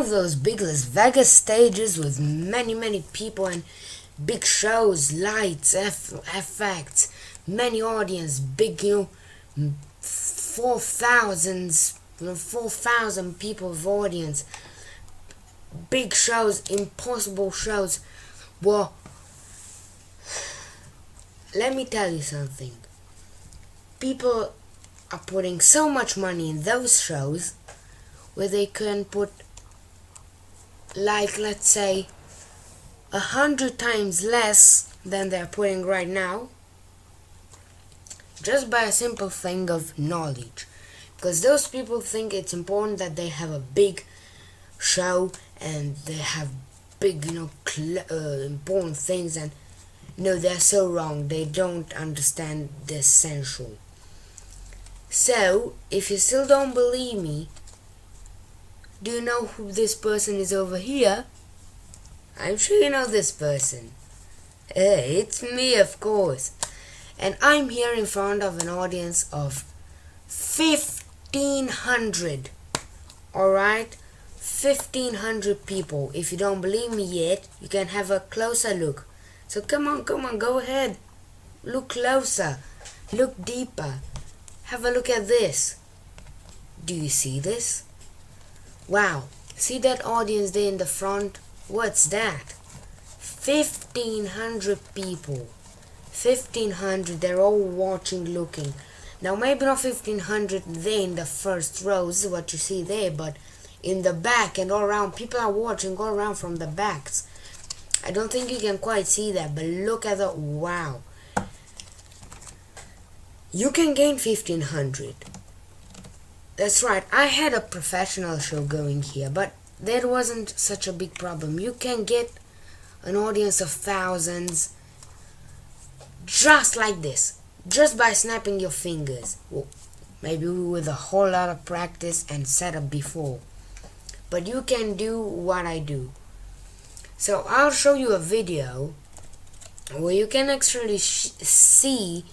of those big Las Vegas stages with many people and big shows, lights, effects, many audience, big, 4,000 people of audience, big shows, impossible shows. Well, let me tell you something. People are putting so much money in those shows where they can put, like, let's say 100 times less than they're putting right now, just by a simple thing of knowledge. Because those people think it's important that they have a big show and they have big, important things, and no, they're so wrong. They don't understand the essential. So, if you still don't believe me, do you know who this person is over here? I'm sure you know this person. It's me, of course. And I'm here in front of an audience of 1,500. Alright? 1,500 people. If you don't believe me yet, you can have a closer look. So come on, go ahead. Look closer. Look deeper. Have a look at this. Do you see this? Wow. See that audience there in the front? What's that? 1,500 people. 1,500, they're all watching, looking. Now maybe not 1,500 there in the first rows, what you see there, but in the back and all around, people are watching all around from the backs. I don't think you can quite see that, but look at the, wow. You can gain 1,500. That's right, I had a professional show going here, but that wasn't such a big problem. You can get an audience of thousands just like this, just by snapping your fingers. Well, maybe with a whole lot of practice and setup before. But you can do what I do. So I'll show you a video where you can actually see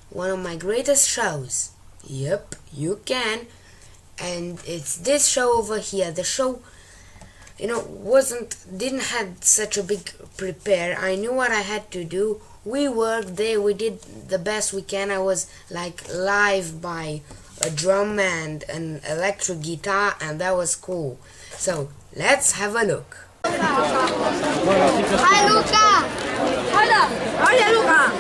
one of my greatest shows. Yep, you can. And it's this show over here. The show, didn't have such a big prepare. I knew what I had to do. We worked there, we did the best we can. I was like live by a drum and an electric guitar, and that was cool. So let's have a look. Hi Luca! Olha Luca!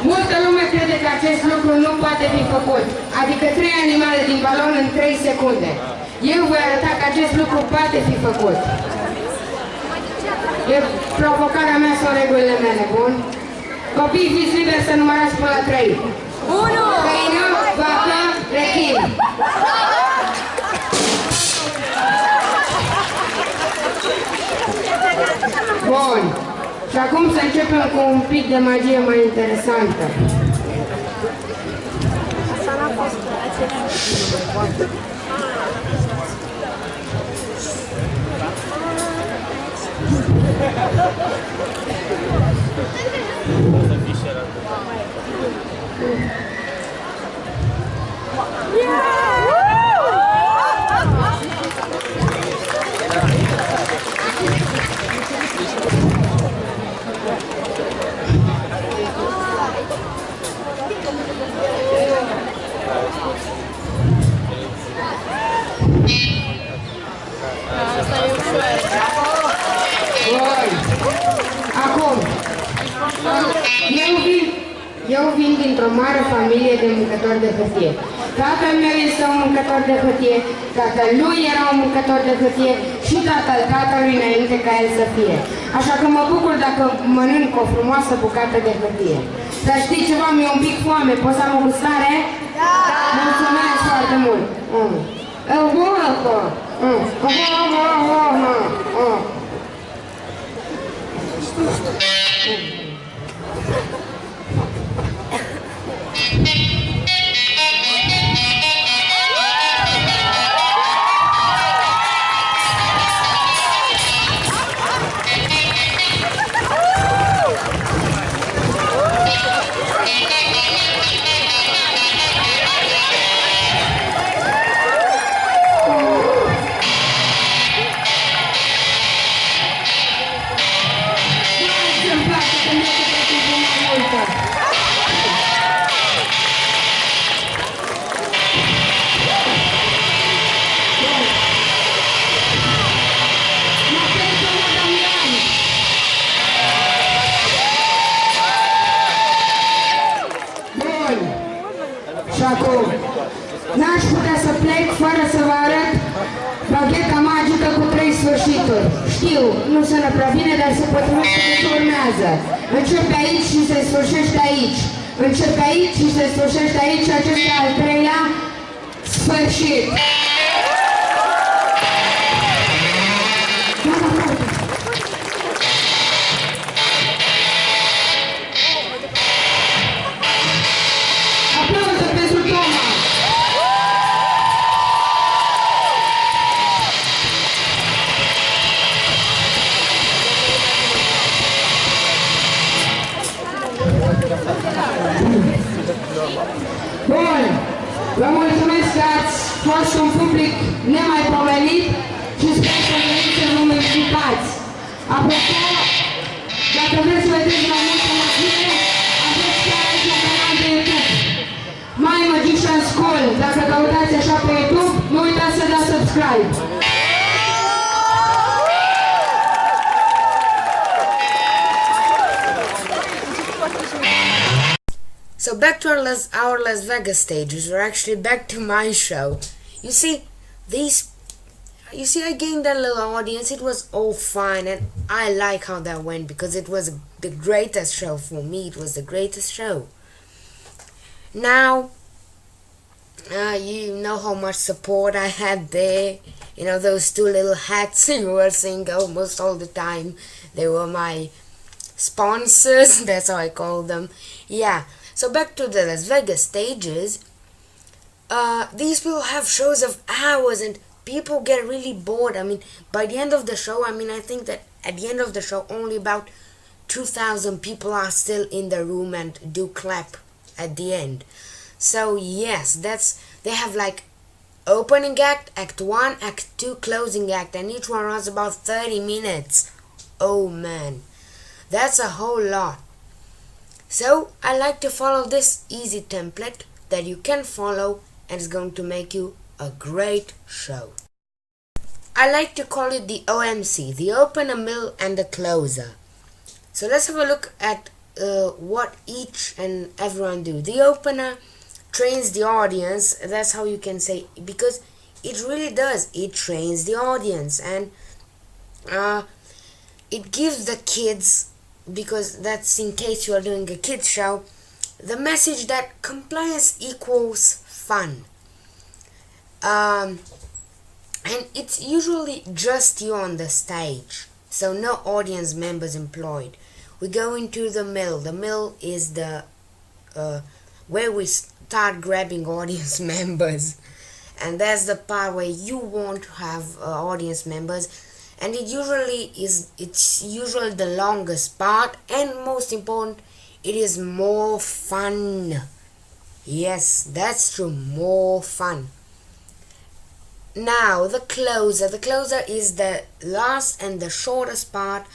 Multă lume crede că acest lucru nu poate fi făcut, adică 3 animale din balon în 3 secunde. Eu voi arăta că acest lucru poate fi făcut. E provocarea mea sau regulile mele, bun? Copii, fiți liberi să numărați până la 3. 1! Găină, vacă, rechin. Bun. Și acum să începem cu un pic de magie mai interesantă. Acum, eu vin dintr-o mare familie de mâncători de hârtie. Tatăl meu este un mâncător de hârtie, tatăl lui era un mâncător de hârtie și tatăl tatălui înainte ca el să fie. Așa că mă bucur dacă mănânc o frumoasă bucată de hârtie. Dar știi ceva, mi-e un pic foame, poți să am o gustare? Da! Mulțumesc foarte mult! greșituri. Știu, nu sună prea bine, dar se potrivește ce urmează. Începe aici și se sfârșește aici. Începe aici și se sfârșește aici. Acesta al treilea sfârșit. Aplauze pentru Toma! Bun, vă mulțumesc că ați fost un public nemaipomenit și sper să veniți să vă implicați. Apropo, dacă vreți să vedeți mai multe magie, aveți chiar aici un canal de YouTube. My Magician School, dacă căutați așa pe YouTube, nu uitați să dați subscribe. So back to our Las Vegas stages, or actually back to my show. You see, I gained that little audience. It was all fine, and I like how that went because it was the greatest show for me. It was the greatest show. Now, you know how much support I had there. You know, those two little hats you were seeing almost all the time. They were my sponsors. That's how I call them. Yeah. So back to the Las Vegas stages, these people have shows of hours and people get really bored. I mean, by the end of the show, I think that at the end of the show, only about 2,000 people are still in the room and do clap at the end. So yes, they have like opening act, act 1, act 2, closing act, and each one runs about 30 minutes. Oh man, that's a whole lot. So I like to follow this easy template that you can follow, and it's going to make you a great show. I like to call it the OMC, the opener, middle, and the closer. So let's have a look at what each and everyone do. The opener trains the audience. That's how you can say, because it really does. It trains the audience, and it gives the kids, because that's in case you are doing a kids show, the message that compliance equals fun. And it's usually just you on the stage, so no audience members employed. We go into the middle. The middle is the where we start grabbing audience members, and that's the part where you want to have audience members. And it's usually the longest part, and most important, it is more fun. Yes, that's true, more fun. Now the closer is the last and the shortest part,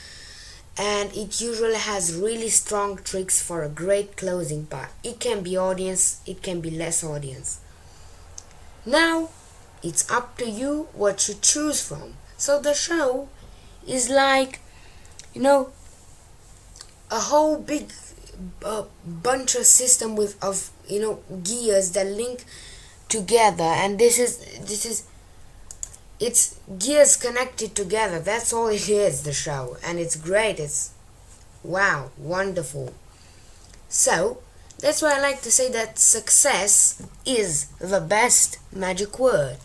and it usually has really strong tricks for a great closing part. It can be audience, it can be less audience. Now it's up to you what you choose from. So the show is like, a whole big bunch of system of gears that link together, and it's gears connected together. That's all it is, the show, and it's great. It's wow, wonderful. So that's why I like to say that success is the best magic word.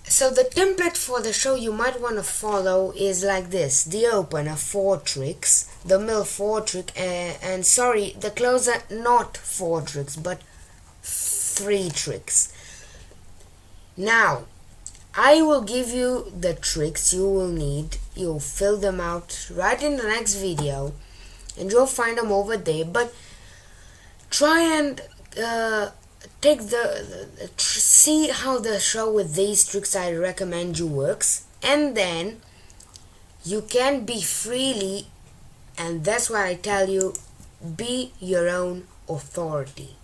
So the template for the show you might want to follow is like this: the opener 4 tricks, the middle 4 trick, and sorry, the closer not 4 tricks but 3 tricks. Now I will give you the tricks you will need. You'll fill them out right in the next video, and you'll find them over there. But try and see how the show with these tricks I recommend you works, and then you can be freely, and that's why I tell you, be your own authority.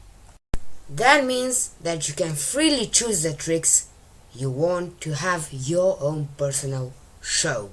That means that you can freely choose the tricks you want to have your own personal show.